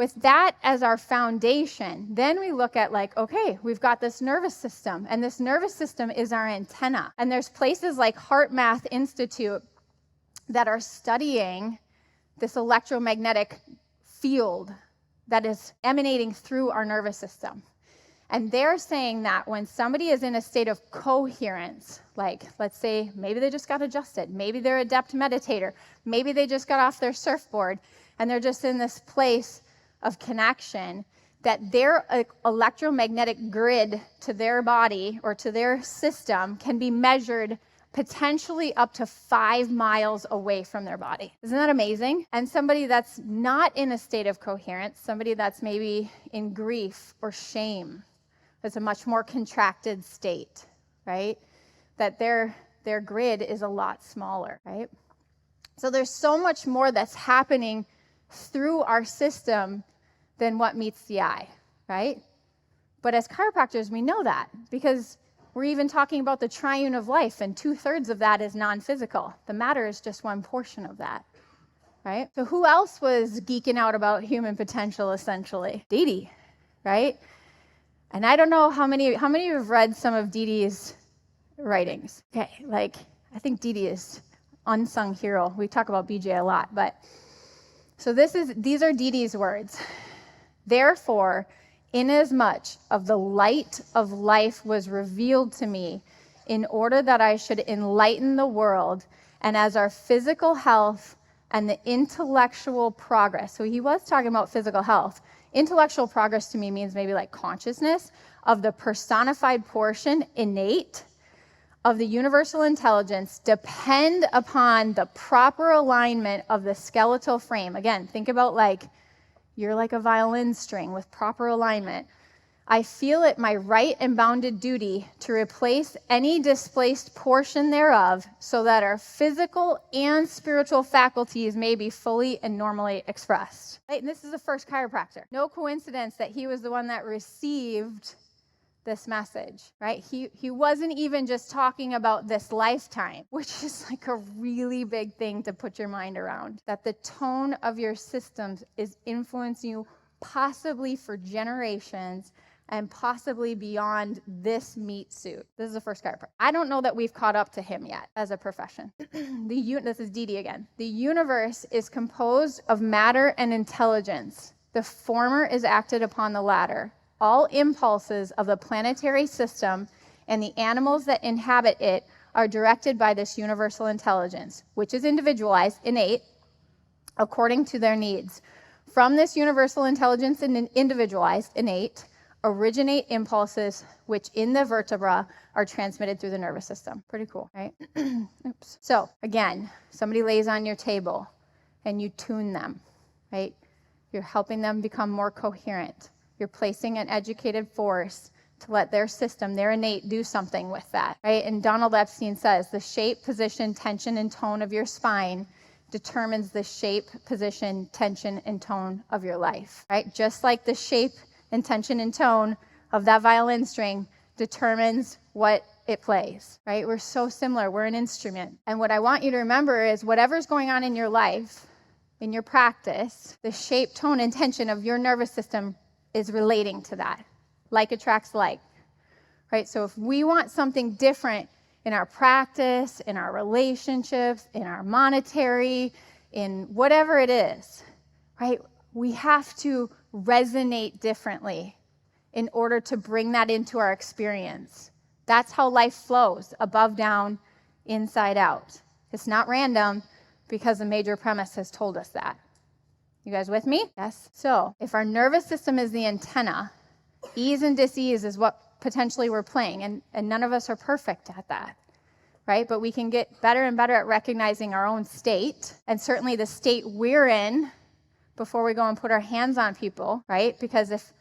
with that as our foundation, then we look at like, okay, we've got this nervous system, and this nervous system is our antenna. And there's places like Heart Math Institute that are studying this electromagnetic field that is emanating through our nervous system. And they're saying that when somebody is in a state of coherence, like let's say maybe they just got adjusted, maybe they're an adept meditator, maybe they just got off their surfboard, and they're just in this place of connection, that their electromagnetic grid to their body or to their system can be measured potentially up to 5 miles away from their body. Isn't that amazing? And somebody that's not in a state of coherence, somebody that's maybe in grief or shame, it's a much more contracted state, right? That their grid is a lot smaller, right? So there's so much more that's happening through our system than what meets the eye, right? But as chiropractors, we know that because we're even talking about the triune of life, and 2/3 of that is non-physical. The matter is just one portion of that, right? So who else was geeking out about human potential, essentially? Dee Dee, right? And I don't know how many of you have read some of Dee Dee's writings. Okay, like I think Dee Dee is unsung hero. We talk about BJ a lot, but so these are Dee Dee's words. Therefore, inasmuch of the light of life was revealed to me, in order that I should enlighten the world, and as our physical health and the intellectual progress. So he was talking about physical health. Intellectual progress to me means maybe like consciousness of the personified portion, innate, of the universal intelligence depend upon the proper alignment of the skeletal frame. Again, think about like you're like a violin string with proper alignment. I feel it my right and bounded duty to replace any displaced portion thereof, so that our physical and spiritual faculties may be fully and normally expressed. Right? And this is the first chiropractor. No coincidence that he was the one that received this message, right? He wasn't even just talking about this lifetime, which is like a really big thing to put your mind around, that the tone of your systems is influencing you possibly for generations and possibly beyond this meat suit. This is the first chiropractor. I don't know that we've caught up to him yet as a profession. This is Dee Dee again. The universe is composed of matter and intelligence. The former is acted upon the latter. All impulses of the planetary system and the animals that inhabit it are directed by this universal intelligence, which is individualized, innate, according to their needs. From this universal intelligence and individualized, innate, originate impulses which in the vertebra are transmitted through the nervous system. Pretty cool, right? Oops. So again, somebody lays on your table and you tune them, right? You're helping them become more coherent. You're placing an educated force to let their system, their innate, do something with that, right? And Donald Epstein says, the shape, position, tension, and tone of your spine determines the shape, position, tension, and tone of your life, right? Just like the shape and tension and tone of that violin string determines what it plays, right? We're so similar. We're an instrument. And what I want you to remember is whatever's going on in your life, in your practice, the shape, tone, and tension of your nervous system is relating to that. Like attracts like, right? So if we want something different in our practice, in our relationships, in our monetary, in whatever it is, right? We have to resonate differently in order to bring that into our experience. That's how life flows, above, down, inside out. It's not random because the major premise has told us that. You guys with me? Yes? So if our nervous system is the antenna, ease and dis-ease is what potentially we're playing, and none of us are perfect at that, right? But we can get better and better at recognizing our own state, and certainly the state we're in before we go and put our hands on people, right? Because if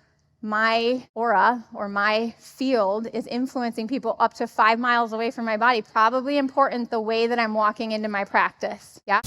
my aura or my field is influencing people up to 5 miles away from my body, probably important the way that I'm walking into my practice, yeah?